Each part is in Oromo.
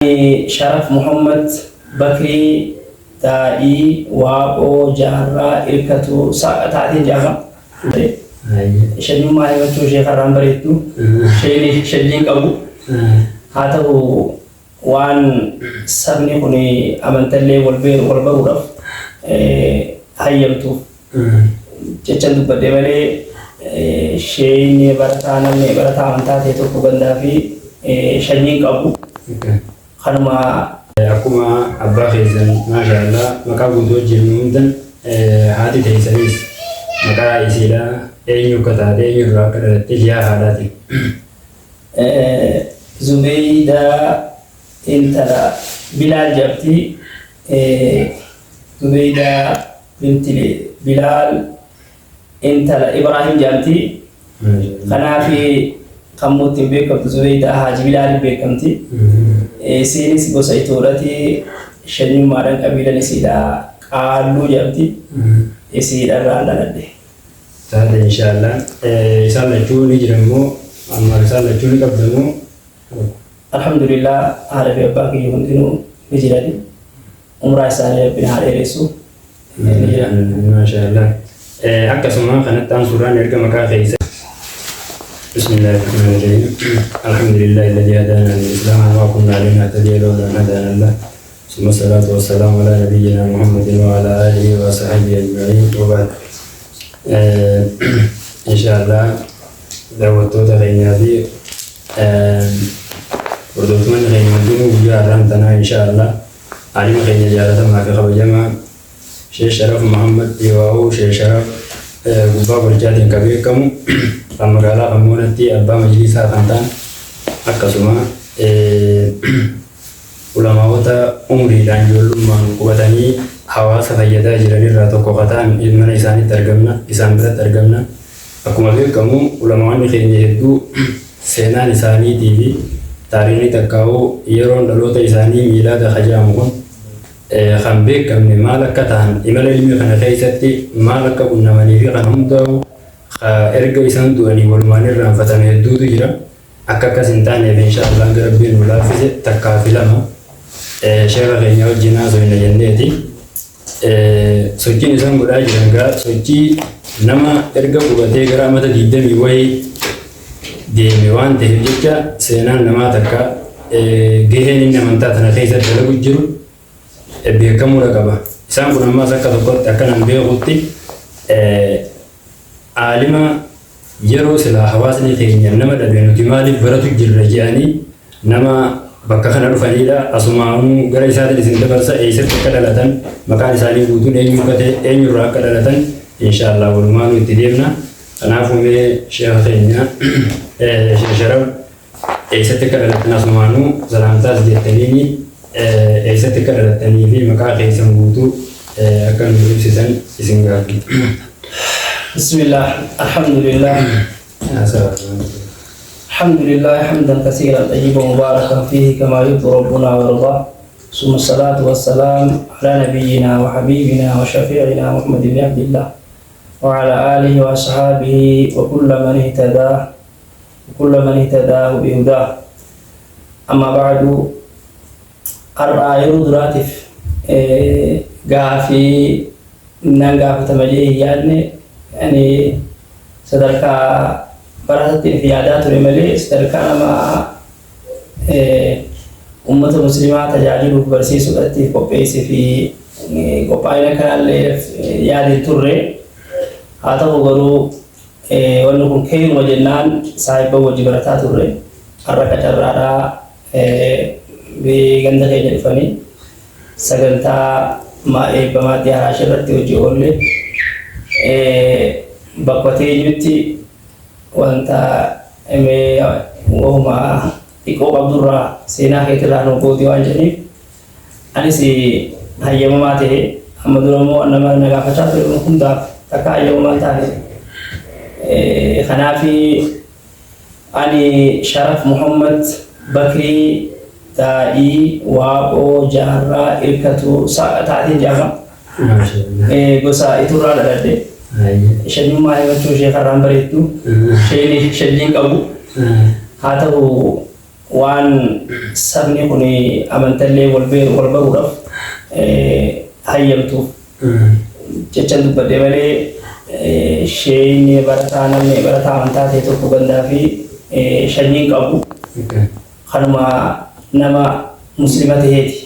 شرف محمد بكري تائي وابو جارة إركتو تعدين جامع شنو ما هي بتشوف شيء خرام بريتو شيء شجين أبو هذا هو وان سبني كوني أمانتلي والبير والبورف هيمتو جتشندو بدمري شيء نبرتانا نبرتان تاتي تو كبندا في شجين أبو خنما أكما أبا خيزن ما شاء الله مكا بدو جنوندن هذه تيسريس مكا إسيلا أينو كتاد أينو راكر تجيا هذاتي زبيدة انترا بلال جبتي زبيدة بنت بلال انترا إبراهيم جبتي خنا في كموت بيكم زبيدة حاج بلال بيكمتي سينس بوسيتورتي شنو مارن قبيلة نسيدا قالوا جبتي يسيدا رانا ندي هذا إن شاء الله إنسان لجوني جرمو أما إنسان لجوني قبلمو الحمد لله هذا في أباك يهندنو بجلالي عمره إنسان بنهار رسول ما شاء الله أكسما خنت عن سوران يرجع مكان خيسة بسم الله الرحمن الرحيم الحمد لله الذي هدانا للإسلام وما كنا لنهتدي لولا أن هدانا الله ثم الصلاة والسلام على نبينا محمد وعلى آله وصحبه أجمعين وبعد إن شاء الله دعوتنا خينا دي وردوتنا خينا دينو بجارتنا إن شاء الله علم خينا جارتنا ما كخب جمع شيخ شرف محمد يواو شيخ شرف غبا برجات كبير كم أما قال أمونتي أبا مجلس خانتان أكسما ulama wata umri dan julman kubatani hawas fayyada jirani rato kokatan ilmana isani targamna isan berat targamna aku mabil kamu ulama wani khidni heddu senan isani tv tarini takau yeron dalota isani milada khajamukun khambe kamne malaka tan imala ilmi khana khaysati malaka kunna mani fi khanamdaw erga isan duani walmani ran fatame heddu jira akaka sintane inshallah rabbil mulafiz takafilama شيخ غيني وجنا زوين جندتي سوتشي نسان غدا جرانغا سوتشي نما ارغا بوغاتي غرامه ديدمي وي ديمي وان تهجكا سينان نما تكا غيهن نمنتا تنخيزا دلغو جيرو بيكمو رغبا سان كنا ما سكا تكو تكن بيغوتي عالما يرو سلا حواسني خينيا نما دبينو كمالي برتو جيرجاني نما bakka kana dhufanidha asumaamu gara isaatti isin dabarsa eessatti akka dhalatan maqaan isaanii guutuun eenyurraa akka dhalatan inshallah walumaan itti deemna kanaafuu mee sheekha keenya sheekh sharaf eessatti akka dhalatan asumaamu salaamtaas jettaniini eessatti akka dhalatanii fi maqaa keessan guutuu akka nu ibsitan isin gaafadha. Bismillah alhamdulillah الحمد لله حمدا كثيرا طيبا مباركا فيه كما يرضي ربنا ويرضاه ثم الصلاة والسلام على نبينا وحبيبنا وشفيعنا محمد بن عبد الله وعلى آله وأصحابه وكل من اهتداه بهداه أما بعد الرأي راتف قافي ننقاف تمجيه يعني صدرك برهتين في عادات الملي استركنا مع أمة المسلمات تجاجل برسيس وقتي كوبيس في كوباينا كان يادي توري هذا هو غرو ونكون كين وجنان صاحب وجبرتا توري أركا جرارا بغندة جرفني سجنتا ما بما ديارا شرطي وجولي بقوتي جوتي wanta wahuma iko abdurra sena ketira no godi wanjani anisi hayyama mate amaduramo anama naga facha to hunda taka hayyama mate khanafi ali sharaf muhammad bakri ta'i wabo jarra irkatu ta'ati jama gosa itura dalade شنو ما هي بتشوف شيء خرام بريتو شيء شجين أبو هذا هو وان سبني كوني أمانتلي والبرودة هيمتو جتشن دبدي بالي شيء برتانا من برتانا تاتي تو كبندا في شنين كابو خنما نما مسلمات هيتي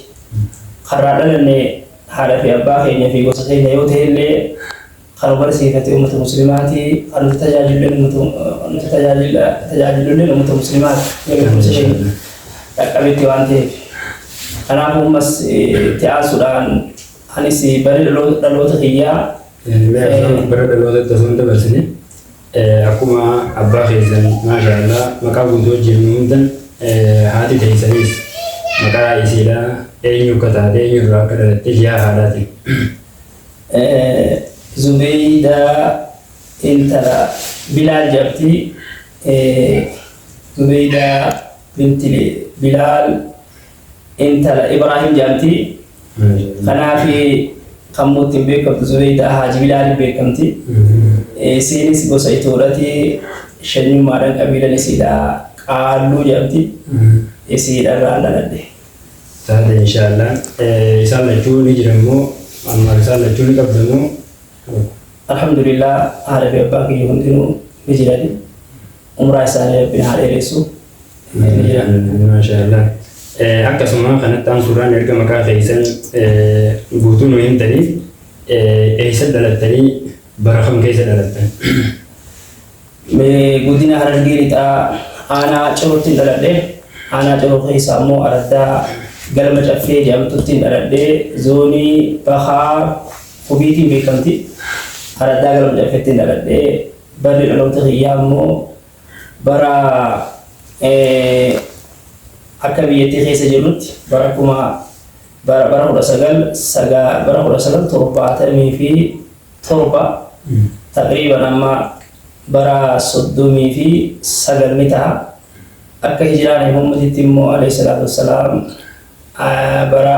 خرادنا إن هذا في أباه إن في قصة يوته اللي خربر سيفة أمة المسلمات أن تجاجل الأمة المسلمات يقول شيء أكبر وانتي أنا أقول مس تأسودان أنيسي بري لو تخيا بري لو تسون تبرسني أكما أباه إذن ما شاء الله مكابو توجه ممتن هذه تيسير مكا يسيلا أينو كتاد أينو راكر تجيا هذاتي زبيدة انت بلال جبتي زبيدة بنت بلال انت إبراهيم جبتي خنا في خموت بيكم زبيدة حاج بلال بيكمتي سينس بوسيتورتي شنو مارن قبيلة نسيدا قالوا جبتي يسيدا رانا ندي تاد إن شاء الله إسالة شو نجرمو أما إسالة شو نقبلمو الحمد لله عربي باقي يهندنو بجلالي عمره سنة بنهار رسول ما شاء الله أكثر سما خنات عن سوران يرجع مكان خيسان بوتون وين تاني إيسد دلتني برخم كيسد دلتني بودينا هرجيري تا أنا شغلتين دلتة أنا شغل خيسامو أردا قلم جفّي جامتوتين دلتة زوني بخار فبيتي بيكمتي أردا قلم جفّي دلتة بري لو تغيامو برا akka biyyattii keessa jirrutti bara kudha sagal torbaatamii fi torba taqriiban amma bara 39 ni ta'a. Akka hijiraan Muhammaditti immoo alayhi salaatu wassalaam bara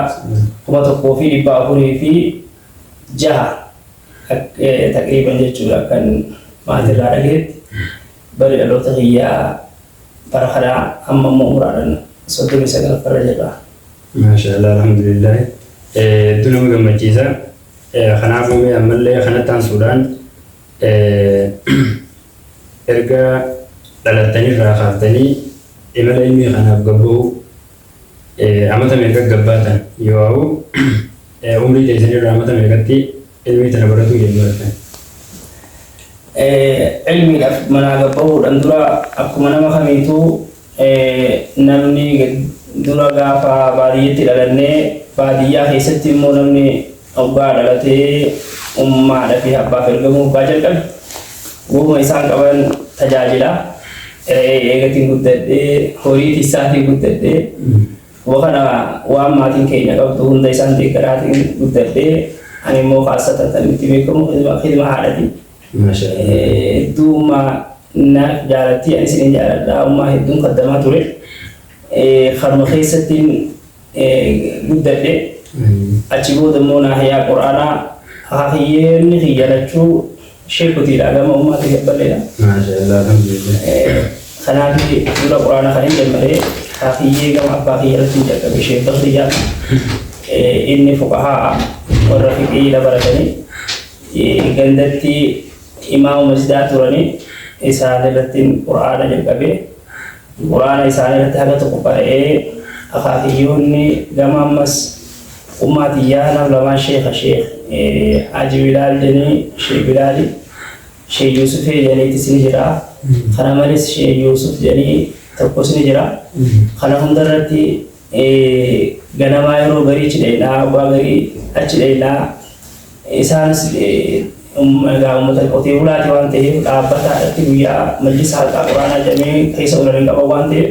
1406 taqriiban jechuudha kan maatirraa dhageetti bari dhaloota kiyyaa bara kana amma muraadhaan صدق سكن فرجة. ما شاء الله الحمد لله. دلهم جم جيزة. خنا فومي عمل لي خنا تان سودان. إرجع لالتاني راخاتني. إملا إمي خنا بجبو. عمتا ميرجع جباتا. يواو. عمري تيجي عمتا ميرجعتي. علمي تنبرتو جمرتان. علمي منا جبو أندرا أكو منا ما خميتو. namni dura gaafa baadiyyaatti dhalannee baadiyyaa keessatti immoo namni abbaa dhalatee ummaadhaa fi abbaaf ergamuu abbaa jalqabe goma isaan qaban tajaajila eegatiin guddadhee horii isaatiin guddadhee wakana waan maatiin keenya qabdu hunda isaan deeggaraatiin guddadhee ani immoo kaasatan tan itti beekamu khidma haadhati duuma naaf jaalatti ani isin jaaladha ummaa hedduun qaddamaa ture kharma keessattiin guddadhe achi booda immoo naahiyaa quraanaa haahiyyeerni hiyyanachuu sheekutiidha gama ummaatti gabballeedha. Kanaaf dura quraana kan hin jalmalee haahiyyee gama abbaa kiyyarratti hin jalqabe sheek Bakriyaa inni fuqahaa warra fiqii baratanii gandatti imaamu masjidaa turanii إسحاق الرتين قرآن جنبه قرآن إسحاق الرتين هذا تقبله أخاكيوني جماعة مس أمتيانا لما شيخ عجي بلال جني شيخ بلالي شيخ يوسف جني تسنجرا خنا مالس شيخ يوسف جني تقصني جرا خنا هم درتي جنما يرو غري چلينا وغري أچلينا إسحاق ummata qotee bulaati waan ta'eef dhaabbataadhaatti guyyaa majlisa halqaa quraanaa jedhamee keessa oolanii qaba waan ta'eef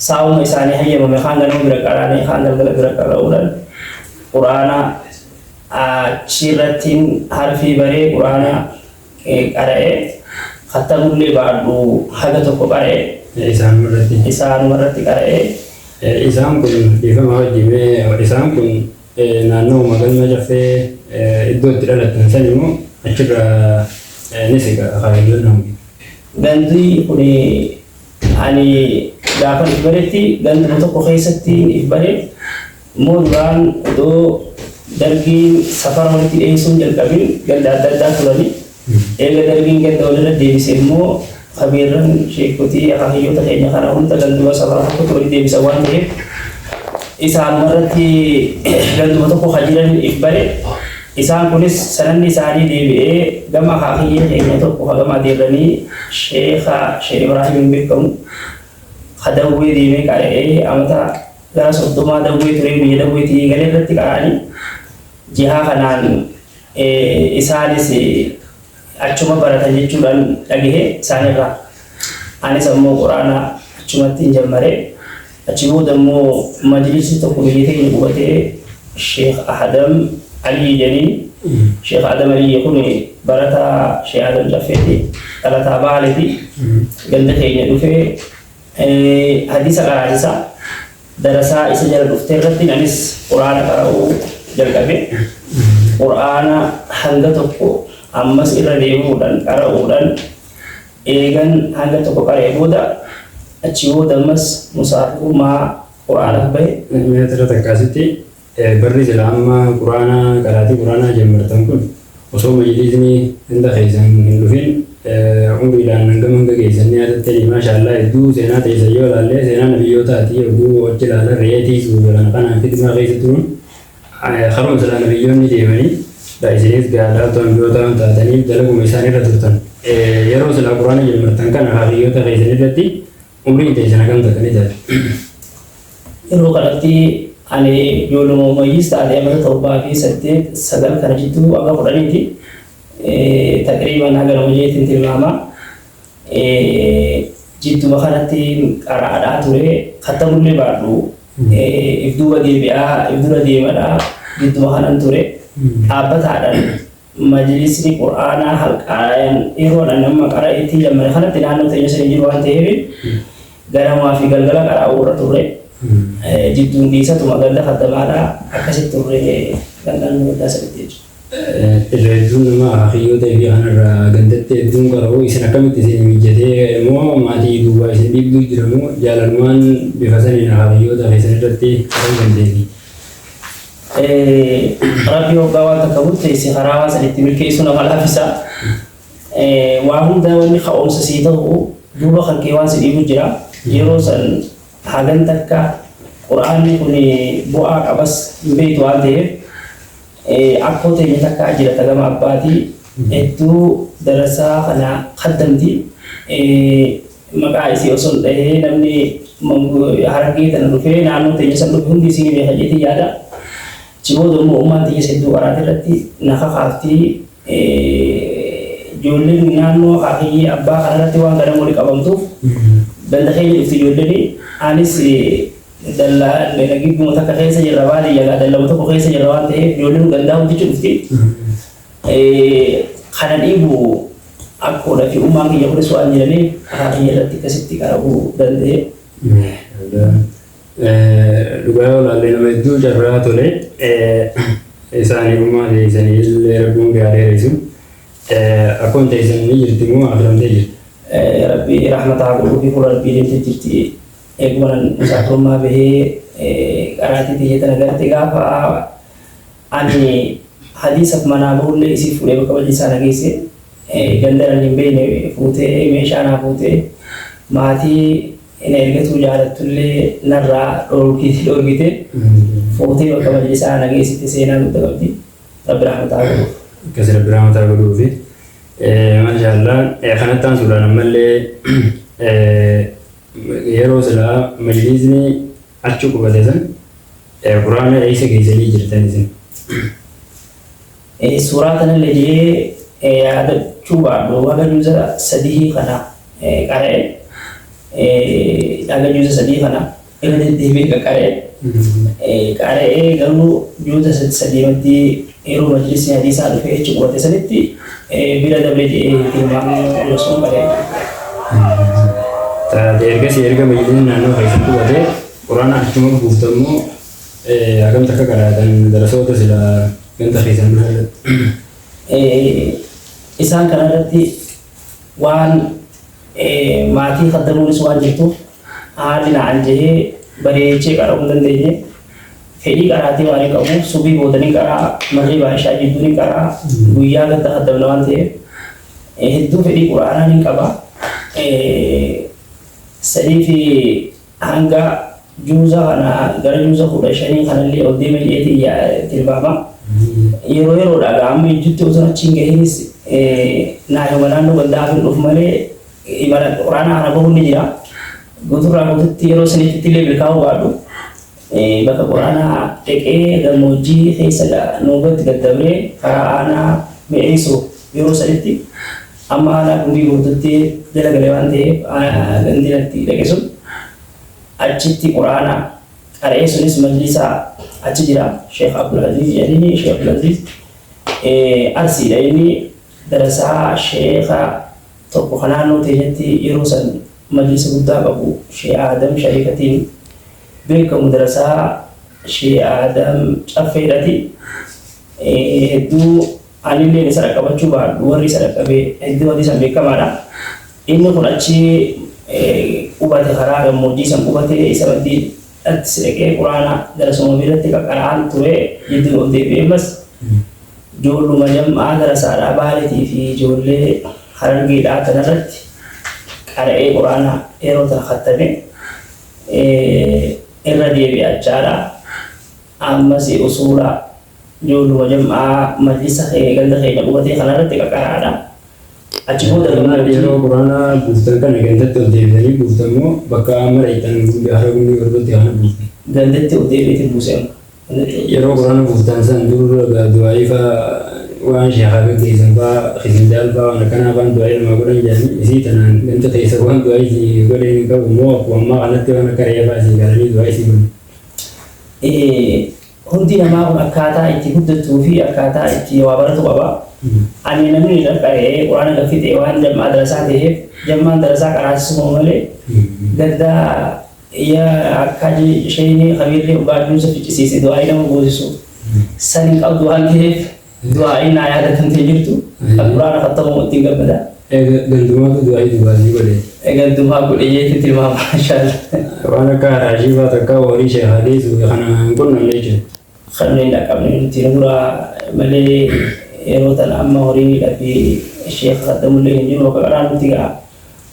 saawuma isaanii hayyamame kaan ganama bira qaraanii kaan galgala bira qara'uudhaan quraana achirrattiin harfii baree quraana qara'ee kattamullee baadhu haga tokko qara'ee isaanumarratti qara'ee isaan kun dhiifama hojjimee isaan kun naannoo magaalaa jaffee iddoo itti dhalatan san immoo achirraa ni siqa faayidoon namu. Gandhi kuni ani gaafa dhibbaretti ganduma tokko keessatti dhibbare mooduraan odoo dargiin safara walitti dhiyeessuun jalqabin ganda adda addaa turani. Eega dargiin ganda walirra deebise immoo qabeerran sheekotii akaakiyyoota keenya kana hunda ganduma safara tokkotti walitti deebisan waan ta'eef isaan irratti ganduma tokko jiran dhibbare. Isaan kunis sananni isaanii deebi'ee gama akaakiyyaa keenya tokko gama adeerranii Sheekh Ibrahim beekamu dawwee deemee qara'ee amata gara 30 dawwee ture biyya dawweetii galee irratti qara'anii jihaa kanaan isaanis achuma baratan jechuudhaan dhagahee isaanirraa anis ammoo quraana achumatti hin jammaree achi booda immoo majlisni tokko biyya keenya qubatee Sheekh Adam Ali Jani Sheekh Adam Ali kun barata Sheekh Adam Jaffeeti dhalataa Baaleeti ganda keenya dhufee hadisa qaraanisa darasaa isa jala dhuftee irratti anis quraana qara'uu jalqabe. Quraana hanga tokko ammas irra deemuudhaan qara'uudhaan eegan hanga tokko qara'ee booda achi booda ammas musaafummaa quraana bahe. Meetira takkaasitti barri jala amma quraana qaraatii quraanaa jammartan kun osoo majlisni hunda keessan hin dhufin umriidhaan hanga geessanii yaadattanii maashaallah hedduu seenaa teessan yoo ilaalle seenaa nabiyyootaati hedduu hojii ilaala reetii suulan kanaan fitimaa keessa turuun haroon silaa nabiyyoonni deemanii isinis gaadhaa to'anjoota taatanii dalaguma isaan irra turtan yeroo silaa quraana jammartan kana akaakiyyoota keessan irratti umriin teessan hagam takkanii taate. Yeroo kanatti ani ijoollee mayyiis taatee amata 7 kana jidduu akka 10ti. Takriban haga nama jeetiin tilmaama jidduma kanatti qaraadhaa ture kattamullee baadhu ibduuba deebi'aa ibdura deemadhaa jidduma kanan ture dhaabbataadhaan majlisni quraanaa halqaadhaan yeroodhaan nama qaraa itti jammane kanatti naannoo teenya sanii jiru waan ta'eef ganamaa fi galgala qaraa'uu irra turre jidduun dhiisatuma ganda kattamaadhaa akkasitti turre gandaan guddaa saditti jechuudha. Hedduun nama akaakiyyoota fi kanarraa gandatti hedduun qara'uu isin akkamitti isin mijjatee moo maatii duubaa isin dhiibduu jiramoo jaalalumaan bifa saniin akaakiyyoota keessan irratti qara'uu dandeetti? Rabbi hoggaa waan takka murteesse karaa waan sanitti milkeessuu nama laafisa. Waa hunda wanni ka'umsa sii ta'u duuba kan kee waan si dhiibu jira. Yeroo san hagan takka quraanni kun bu'aa qabas hin beektu waan ta'eef akkoo teenya takka jirata gama abbaatii hedduu darasaa kana kaddamti maqaa isii osoo dhahee namni harargee tana dhufee naannoo teenya san dhufe hundi isii beeka jeetii yaada. Cibooda immoo ummaan teenya hedduu qaraate irratti nafa kaaftii ijoolleen naannoo akaakiyyi abbaa kanarratti waan gadan walii qabamtuuf ganda keenya dhufti ijoolleen anis dallaa gidduma takka keessa jirra baadiyyaa dallama tokko keessa jirra waan ta'eef ijoolleen gandaa hundichi dhufti kana dhiibu akkoodha fi ummaan kiyya kunis waan jedhaniif akaakiyya irratti akkasitti qara'uu danda'e. Dhugaa olaallee nama hedduu carraa tole isaanii ummaa teessanii illee rabbuun gaarii reessu akkoon teessanii jirti moo akramtee jirti? Rabbi rahmataa godhuu fi fuula rabbii deemtee jirti. Eegumaan musaafirummaa bahee qaraatii biyya tana galate gaafa ani hadiisaaf manaa bahullee isii fuudhee bakka majlisaa nageesse gandaran hin beekne fuutee meeshaa naa fuutee maatii ina ergatuu jaalattullee narraa dhoorgite fuutee bakka majlisaa nageessite seenaa nutti qabdi rabbi rahmataa godhuuf. Akkasii rabbi rahmataa godhuufi maashaallah kanattaan suuraan ammallee yeroo silaa majlisni achi qubate san quraana eessa geessanii jirtan isin? Suuraa kanallee jedhee yaadachuu baadhu haga juuza 3 kana qara'e haga juuza 3 kana irra deddeebi'ee qara'ee garuu juuza 3tti yeroo majlisni hadiisaa dhufee achi qubate sanitti bira dabree jedhee tilmaamuu osoo qara'e. Ergasii erga majlisni naannoo keessatti qubate quraana achuma buuftammoo hagam takka qaraatan darasoota sila ganda keessan bira isaan kanarratti waan maatii kaddamuunis waan jirtuuf haalli naan jehee bareechee qara'uu dandeenye fedhii qaraatii waan hin qabuuf subii boodanii qaraa magriibaa ishaa jidduu ni qaraa guyyaa gadda haddabna waan ta'eef hedduu fedhii quraanaa ni qaba. Sadii fi hanga juuza kana gara juuza 15 kanallee ol deeme jedheetii tilmaama. Yeroo yeroodhaa amma ijjitti osoo achiin gahiinis naannoo naannoo gandaa fi dhufu malee imala quraanaa kana bahuun ni jira. Guuturraa guututti yeroo sanitti illee milkaa'uu baadhu. Bakka quraanaa dhaqee gammoojjii keessa noobatti daddabree karaa aanaa mi'eessu yeroo sanitti amma aanaa gumbii guututti dalagalee waan ta'eef gandinatti dhaqe sun achitti quraanaa qara'ee sunis majlisaa achi jira. Sheekh Abdulaziz jedhanii Sheekh Abdulaziz arsiidha inni darasaa sheekha tokko kan naannoo teenyatti yeroo san majlisa guddaa qabu Sheekh Adam Shariikatiin beekamu darasaa Sheekh Adam Caffeedhati. Hedduu anillee isa dhaqqabachuu baadhu warri isa dhaqqabee hedduu adii san beekamaadha. Inni kun achi qubate karaa gammoojjii san qubate isa baddiin atti dhaqee quraana darasuma biratti qaqqara'aan ture jidduu ol deebi'ee bas ijoolluma jam'aa darasaadhaa baaleetii fi ijoollee harargeedhaa kanarratti qara'ee quraana yeroo tana kattame irra deebi'ee achaadha. Ammas usuula ijoolluma jam'aa majlisa ganda keenya qubatee kanarratti qaqqara'aadha. Achi booda yeroo quraanaa buuftan kana gandatti ol deebitanii buuftamoo bakka mara hiitan hara gumbii garbatti kana buuftan. Gandatti ol deebiitiin buuseemu. Yeroo quraana buuftan san dura du'aa'ii fa'aa waan sheekaa gaggeessan fa'aa xiindaal fa'aa waan akkanaa fa'aan du'aa'ii namaa godhan jedhanii isii tanaan ganda keessa waan du'aa'ii godhee hin qabu moo akkuma ammaa kanatti waan akka re'ee fa'aa isii galanii du'aa'ii isii godhu. Hundi namaa kun akkaataa itti guddatuu fi akkaataa itti waa baratu qaba. Ani namni qara'ee quraana gaffitee waan jammaa darasaa ta'eef jammaan darasaa qaraasisuma malee gaddaa akka isheen qabiirree dhugaadduusa ficcisiise du'aa'ii nama boosisu san hin qabdu waan ta'eef du'aa'ii naa yaadatamtee jirtu quraana kattamu ittiin gammada. Gandumaatu du'aa'ii dubaasii godhe. Gandumaa godhe jeetti tilmaama maashaallah. Waan akka raashii fa'aa takka horii sheekaalee kana hin qunnamne jechuudha. Kanneen dhaqqabne nuti dura malee yeroo tana amma horii fi sheekha kaddamullee hin jiru bakka qaraan nuti ga'a.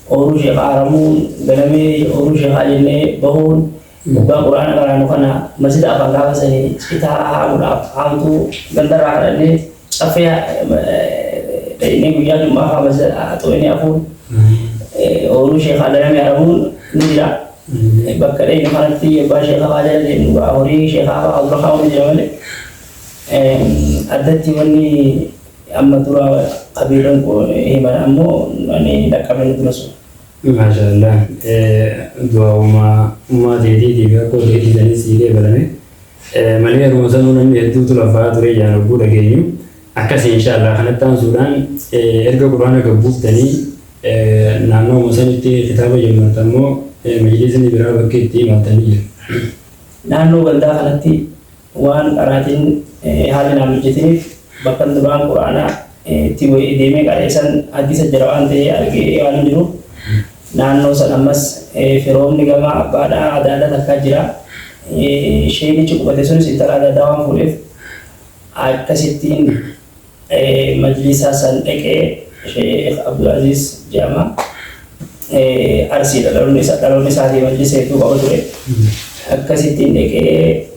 Ooruu sheekhaa haramuun ganamee ooruu sheekhaa jennee bahuun dhugaa quraana qaraanu kana masjida afaan gaafa sanii citaa haamuudhaaf haamtuu gandarraa kadhannee caffee dhaqnee guyyaa jummaa fa'aa masjida xoo'inee hafuun ooruu sheekhaa ganamee haramuun ni jira. Bakka dhaqnu kanatti abbaa sheekhaa fa'aa jala deemnu horii sheekhaa fa'aa dura kaa'uun jira malee. Addatti wanni amma dura qabiiran himan ammoo ani dhaqqabne dura sun. Maashaallah. Du'a uumaa teetiitiif akka teetisanis siidee balame. Malee yeroo sanuu namni hedduutu lafaa ture jaan obbuu dhageenyu. Akkasii inshaallah kanatti aansuudhaan erga quraana gabbuuftanii naannoo sanitti kitaaba jemmartan immoo majlisni biraa bakka itti himatanii jiru. Naannoo gandaa kanatti waan qaraatiin haalli naaf hojjetaniif bakka duraan quraanaa itti deemee qareessan addisa jira waan ta'ee argee waan jiru. Naannoo san ammas firoomni gama abbaadhaa adda addaa takkaa jira. Sheenichi qubate sunis intala adda addaa waan fuudheef akkasittiin majlisaa san dhaqee Sheekh Abdulaziz jedhama. Arsiidha dhaloonni isaatii majlisa hedduu qaba ture. Akkasittiin dhaqee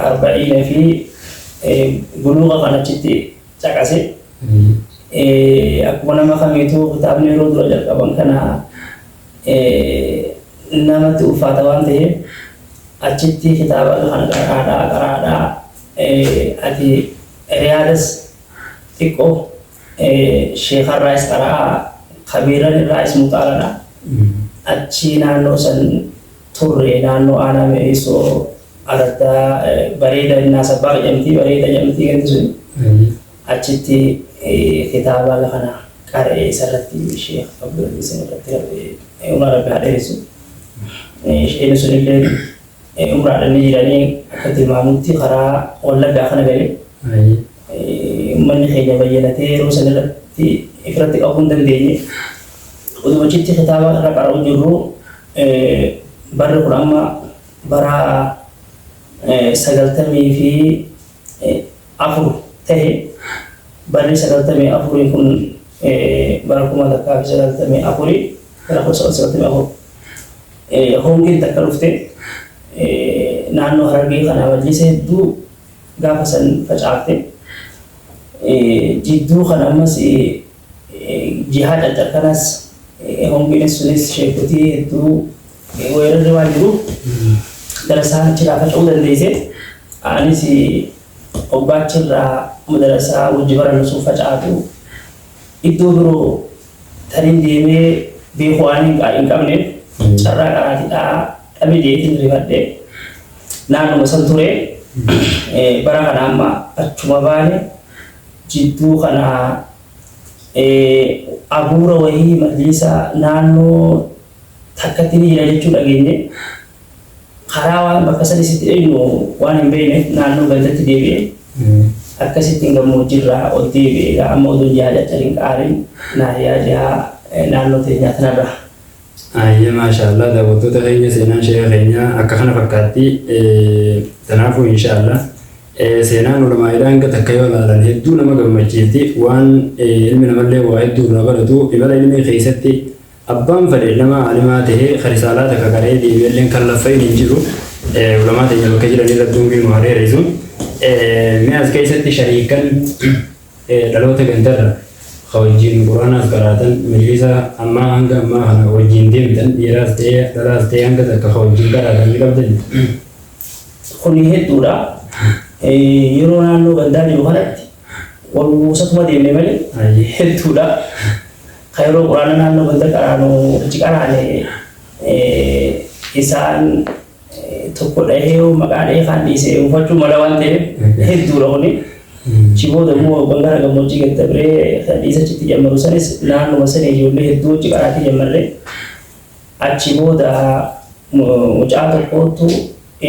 arba'iina fi buluuqa kan achitti caqase. Akkuma nama kamiituu kitaabni yeroo dura jalqaban kana namatti ulfaata waan ta'eef achitti kitaaba kana qaraadhaa ati riyaadas xiqqoo sheekarraas qaraa kabiiran irraas muxaaladha. Achi naannoo san turre naannoo aanaa mi'eessoo araddaa bareeda innaa sabbaa jedhamti bareeda jedhamti ganti sun achitti kitaaba kana qara'ee isarratti Sheekh Abdulaziz irratti umraa rabbi haa dheeressu. Isheen sunillee umraadhaan jiranii akka tilmaamutti karaa wallaggaa kana galee uummanni keenya bayyanatee yeroo san irratti qabuu hin dandeenye. Utumachitti kitaaba irra qara'uu jirru barri kun amma bara sagaltamii fi afur ta'e barri sagaltamii afurii kun bara 1994 bara 1994 hongiin takka dhufte naannoo Harargee kana majlisa hedduu gaafa san facaafte jidduu kana ammas jihaad adda kanas hongiin sunis sheekotii hedduu weerarri waan jiruuf gara isaan chiraa faca'uu dandeesse anis obbaachirraa madarasaa wajji barannusuuf facaatu iddoo biroo taniin deemee beekuu waan hin qabneef carraa qaraatiidhaa dhabe deetiin rifadhe naannuma san ture bara kana amma achuma baane jidduu kana abuura wayii majlisa naannoo takkatti ni jira jechuu dhageenye karaa waan bakka sadisitti eenyu waan hin beekneef naannoo galdatti deebi'e akkasittiin gammoojjiirraa ol deebi'e amma oduu jaalacha hin qaarin naayyaa naannoo teenyaa kanarra. Ayye maashaallah daawwattoota keenya seenaan sheeka keenya akka kana fakkaatti kanaafuu inshaallah seenaan ulamaa'idhaa hanga takka yoo ilaalan hedduu nama gammachiifti waan ilmi namallee waa hedduu irraa baratu imala ilmi keessatti abbaan fedhe nama alimaa tahee karisaalaa takka qaree deebi'elleen kan laffa'in hin jiru ulamaa teenya bakka jiran irratti hungiin maaree reesu mi'aas keessatti shariikan dhaloota gandarra wajjin quraanaas qaraatan majlisa ammaa hanga ammaa kana wajjin deemtan dhiiraas ta'ee dhalaas ta'ee hanga takka wajjin qaraatan ni qabdan. Kuni hedduudha. Yeroo naannoo gandaa jiru kanatti wal buusatuma deemne malee hedduudha. Kan yeroo quraana naannoo ganda qaraanu achi qaraane isaan tokko dhahee maqaa dhahee kan dhiisee uffachuu mala waan ta'eef hedduudha kuni. Ciboota immoo bangara gammoojjii gadi dabree kan dhiisachitti jammaru sanis naannuma sana ijoollee hedduu hojii qaraatii jammarree achi booda mucaa tokkootu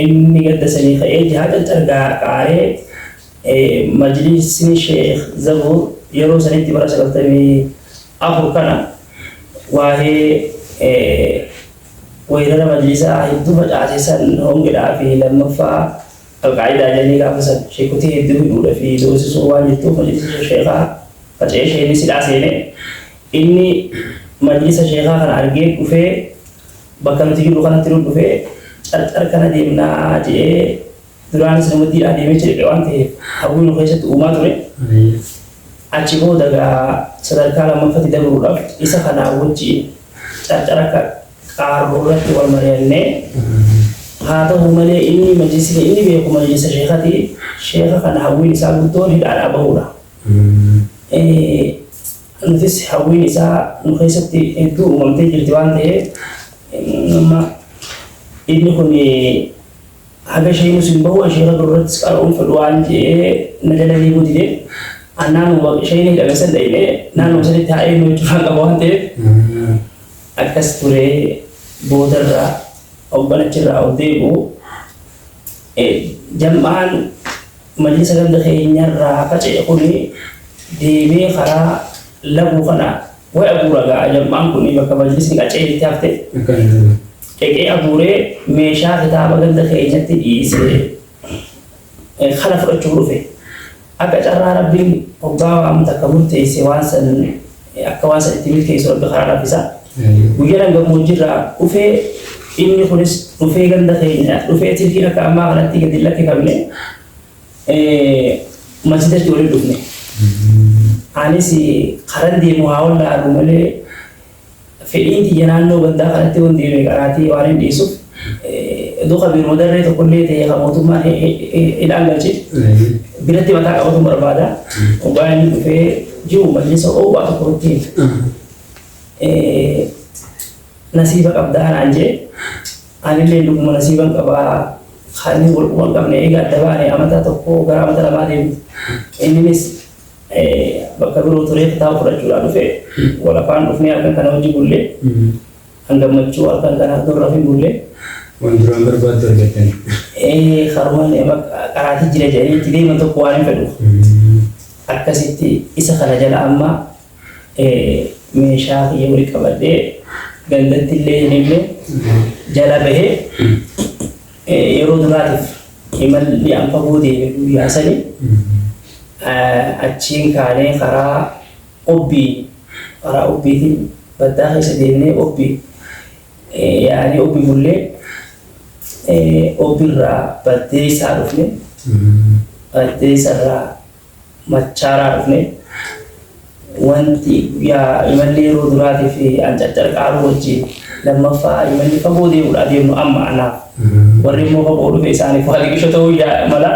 inni gadda sanii ka'ee jihaada cargaa qaaree majlisni Sheekh Zabuur yeroo sanitti bara 94 kana waa'ee weerara majlisaa hedduu facaasesan hongedhaa fi lammaffaa القاعدة جاني كافسا شيكوتي يدو يدو في دوسي سوان جتو مجلس الشيخة فتعيش هيني سلع سيني إني مجلس الشيخة كان عرقين كفي بكالو تجيبو كان تلو كفي أركنا ديمنا جي دران سنمدي أديمي چلي قوان تيه أبوي نخيشة أمات ري أجيبو دقا صدركالا منفتي دقو رفت إسا خنا وجي أركا كاربورت والمرياني هذا هو ملء إني مجلس إني بيكون مجلس شيختي شيخ كان هوين ساقطون هيد على بهورا نفس هوين سا نخيستي إنتو ممتاز الجوان ده ما إني كوني هذا شيء مسلم بهو شيخ قررت سكارون فلوان جي نجلا لي بودي ده أنا مو شيء نيجا مثلا ده إني نانو مثلا تاعي نوجوان كبوان ده أكستوري بودر أوبنا جرا أو ديبو جمعان مجلس كان دخينيا راكا يقولي ديبي خرا لبو خنا وأبو رجع جمعان كوني بك مجلس نكاشي تافته كي أبوري ميشا كتاب كان دخينيا تيجي خلف الجروفه أكثر ربي أوبا أم تكمل تيسوان سن أكوان سن تبي كيسور بخارا بيسا ويجرا جموجرا وفي إني خلص رفيق الدخينة رفيق تلقي لك أما غلطي قد لك قبله مسجد جوري دفنه أنا سي خرج دي محاولة أرومله في إنتي جنانو بندا خرجت وندي مقاراتي وارين ديسوف دو خبير مدرة تقول لي تيجي خموتو ما إلى أنجلتي بنتي ما تاكل مربادا وبعدين في جو مجلس أو بعض كروتين nasiba qabdaan anje anillee dhuguma nasiban qaba khani wal qabne ega dabane amata tokko gara amata lama deemu innis bakka biroo turee kitaaba fudhachuudhaan dhufe wal afaan dhufnee halkan kana hojii bullee hangammachuu halkan kana durra fi bullee waan duraan barbaaddu argattan karumaan qaraatii jira jedhanii itti deeman tokko waan hin fedhu akkasitti isa kana jala amma meeshaa kiyya wali qabadhee gandatti illee hin himne jala bahee yeroo duraatiif imalli an fagoo deeme guyyaa sanii achiin kaanee karaa obbiitiin baddaa keessa deemnee obbii yaani obbii bullee obbiirraa baddeessaa dhufne baddeessarraa machaaraa dhufne wanti guyyaa imalli yeroo duraatiif an caccarqaaru wajjin lammaffaa imalli fagoo deemuudhaa deemnu amma anaaf warri immoo fagoo dhufe isaaniif waaqisha ta'uu mala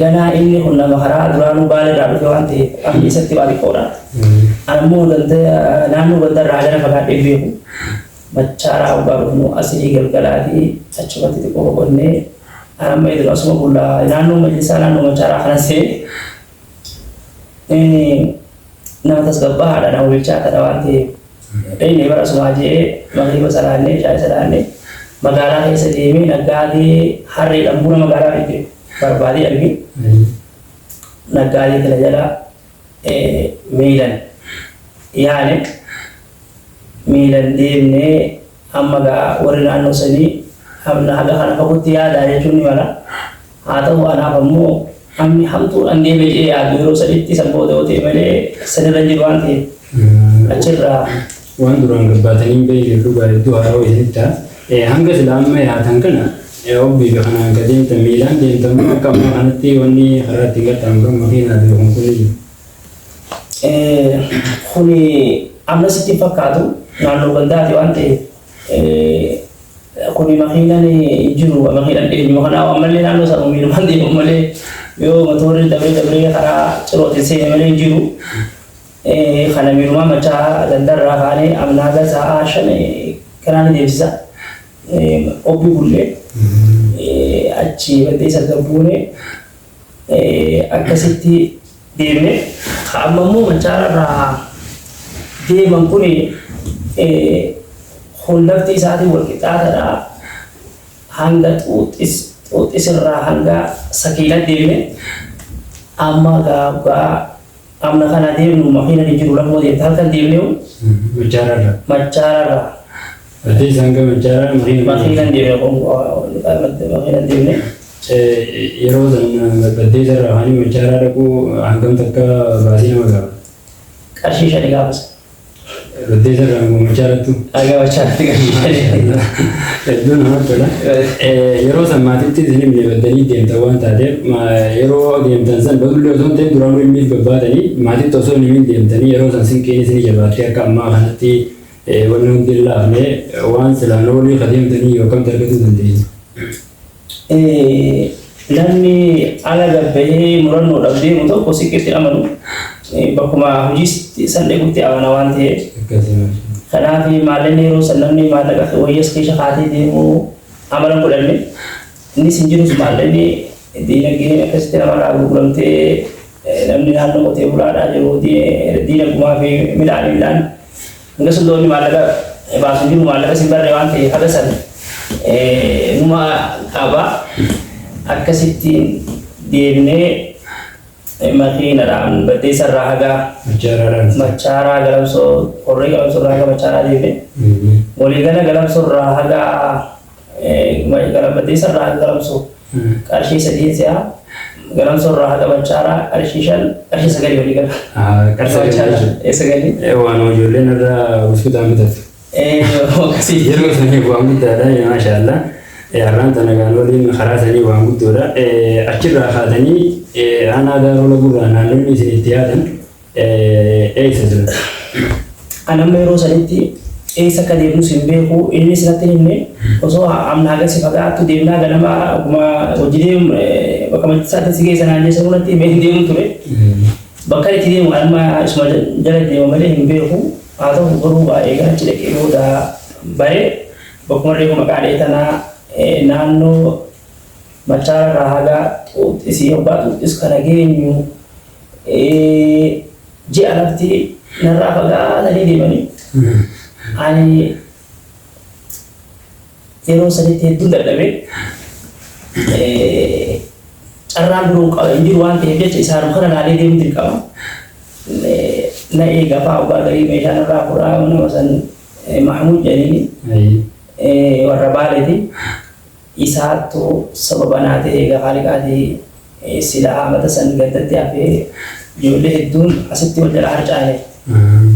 ganaa inni kun nama karaa duraanuu baaleerraa dhufe waan ta'eef amma isatti waa xiqqoodha. Ammoo naannoo gandarraa jala fagaadhee beeku machaaraa dhugaa dhufnu asii galgalaatii achumatti xiqqoo boqonnee amma idil asuma qullaa naannoo majlisaa naannoo machaaraa kanas ta'e nama tasgabbaadha nama bilchaatadha waan ta'eef inni bara asumaa jedhee magriba salaannee shaayii salaannee magaalaa keessa deemee naggaadee harreedhaan buna magaalaa fidde barbaadee arge naggaadee kana jala miilan yaane miilan deemnee amma gaa warri naannoo sanii hamna haga kana fagutti yaadaa jechuun ni mala haa ta'u anaaf ammoo amni hamtuudhaan deeme jedhee yaadu yeroo sadiitti san booda yoo ta'e malee sanirra jiru waan ta'eef achirraa waan duraan gabbaatanii baay'ee dhugaa hedduu haaroo isinitti hanga silaamma yaatan kana obbii fi kanaan ka deemtan miilaan deemtan akka ammaa kanatti wanni karaa ittiin qaxxaamuran makiinaa beekuun kuni amma sitti fakkaatu naannoo gandaati waan ta'eef kuni makiinaan jiru makiinaan eenyu kanaa ammallee naannoo sana miilumaan deemu malee yoo motorri dabree karaa cirootiin seene malee jiru kana miilumaa machaa gandarraa kaanee amnaa gasaa shan kanaan deemsisa obbii bullee achi baddeessa gabbuune akkasitti deemne amma immoo machaararraa deeman kun hundafti isaatiin wal qixxaatadha hanga xuuxisirraa hanga sakiina deemne amma gaagaa amna kana deemnu makiina ni jiru lamoo deemte halkan deemneu machaararraa baddeessa hanga machaaraa makiina deemne makiina deemne yeroo san baddeessa irraa hani machaaraa dhaquu hangam takka baasii nama gaafa qarshii shani gaafas baddeessa irraa hangam machaarattu aga machaaratti qarshii shani hedduu namatti tola yeroo san maatitti isin himne baddanii deemtan waan taateef yeroo deemtan san badullee osoo hin ta'in duraan himmiif gabbaatanii maatitti osoo hin himin deemtanii yeroo san sinqiin isin jabaattee akka ammaa kanatti wanni hundi hin laafne waan silaan olii kadeemtanii yookaan argachuu dandeenya. Namni ala gabbahee murannoo dhabdeemu tokko siqqeetti amanu bakkuma hojii san eegutti amana waan ta'eef. Kanaaf maallaqni yeroo san namni maallaqa wayyaas keessa kaatee deemu amala godhanne innis hin jirus maallaqni diinagdee akkasitti namarraa gurguramtee namni naannoo qotee bulaadhaa jiru diinagdumaa fi midhaan hanga sundoonni maallaqa baasu jiru maallaqa sin barree waan ta'eef haga san numa qaba akkasittiin deemnee makiinadhaan baddeessarraa haga machaaraa galamsoo horree galamsoorraa haga machaaraa deemne waliigala galamsoorraa haga baddeessarraa haga galamsoo qarshii sadii si'a galamsoorraa haga machaaraa qarshii shan qarshii sagalii waliigala sagalii waan ijoolleen irraa hospitaal bitatu akkasii yeroo sanii waan guddaadha maashaallah har'aan tana gaanoliin karaa sanii waan guddoodha achirraa kaatanii aanaa gaaroo lagurraa naannoonni isin itti yaadan eessa jiran anamma yeroo sanitti eessa akka deemnus hin beeku inni sinatti himne osoo amna haga si fagaattu deemnaa ganama akkuma hojii deemu bakka maltisaatti si geessa naan jeessa hunatti himee hin deemu ture bakka itti deemu amma isuma jala deemu malee hin beeku haa ta'u garuu baay'ee garachi dhaqee booda bare bakkuma reefu maqaa dheetanaa naannoo machaararraa haga xuuxisii yobbaa xuuxis kana geenyu ji'a lafti narraa fagaatanii deemanii ani yeroo sanitti hedduun dadhabee carraan biroon qaba hin jiru waan ta'eef jecha isaanuma kana laalee deemuu dirqama na eegafaa ogaa garii meeshaa narraa furaa nama san Mahmud jedhanii Ayi. warra Baaleeti. Isaattu sababa naatee egaa haaliqaatii sila amata san gaddatti hafee ijoollee hedduun asitti wal jala harcaane.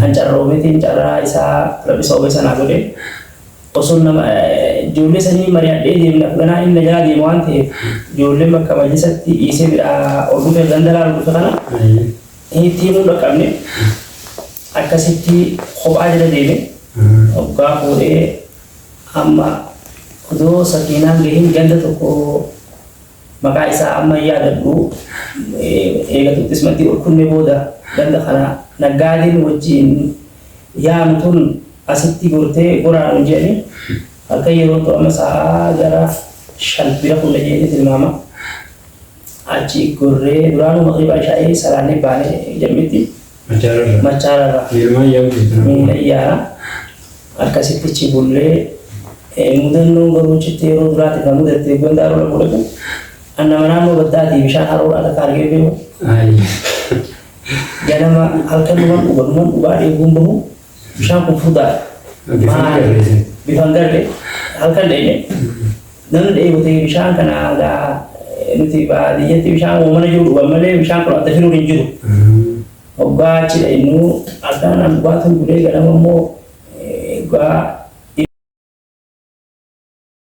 Ancarroobeetiin carraa isaa rabbi sababa sanaa godhe. Osoo nama ijoollee sanii mari'adhee deemna ganaa inni najaa deemu waan ta'eef ijoolleen bakka majlisatti dhiisee bidhaa ol dhufee gandalaa dhufe kana ittiin hunda qabne akkasitti kophaa jala deeme hoggaa fuudhee amma odoo sakiinaan gahin ganda tokko maqaa isaa amma yaadadhu eegatuttis maddi ol kunne booda ganda kana naggaadeen wajjin yaanu tun asitti gortee goraan jedhani akka yeroo ta'u amma sa'a gara shalbira kudha jedhee tilmaama achi gorree duraanuu maqribaa shaa'ee salaanee baanee jedhamitti machaararra miila iyyaara akkasitti achi bullee mudannoo garoochitti yeroo duraatti kan mudatte ganda haroo lafa godhatu annama naannoo baddaatii bishaan haroodhaa takka argee beeku ganama halkan dhuman dhugaa dheebuun bahu bishaan kun furdaadha. Bifaan garee halkan dheeyne namni dheebotee bishaan kana gaa nuti baadiyyatti bishaan uumana jiru dhugan malee bishaan kun adda filuun hin jiru. Hoggaa achi dheeynu halkan dhugaatuun gulee ganama immoo egaa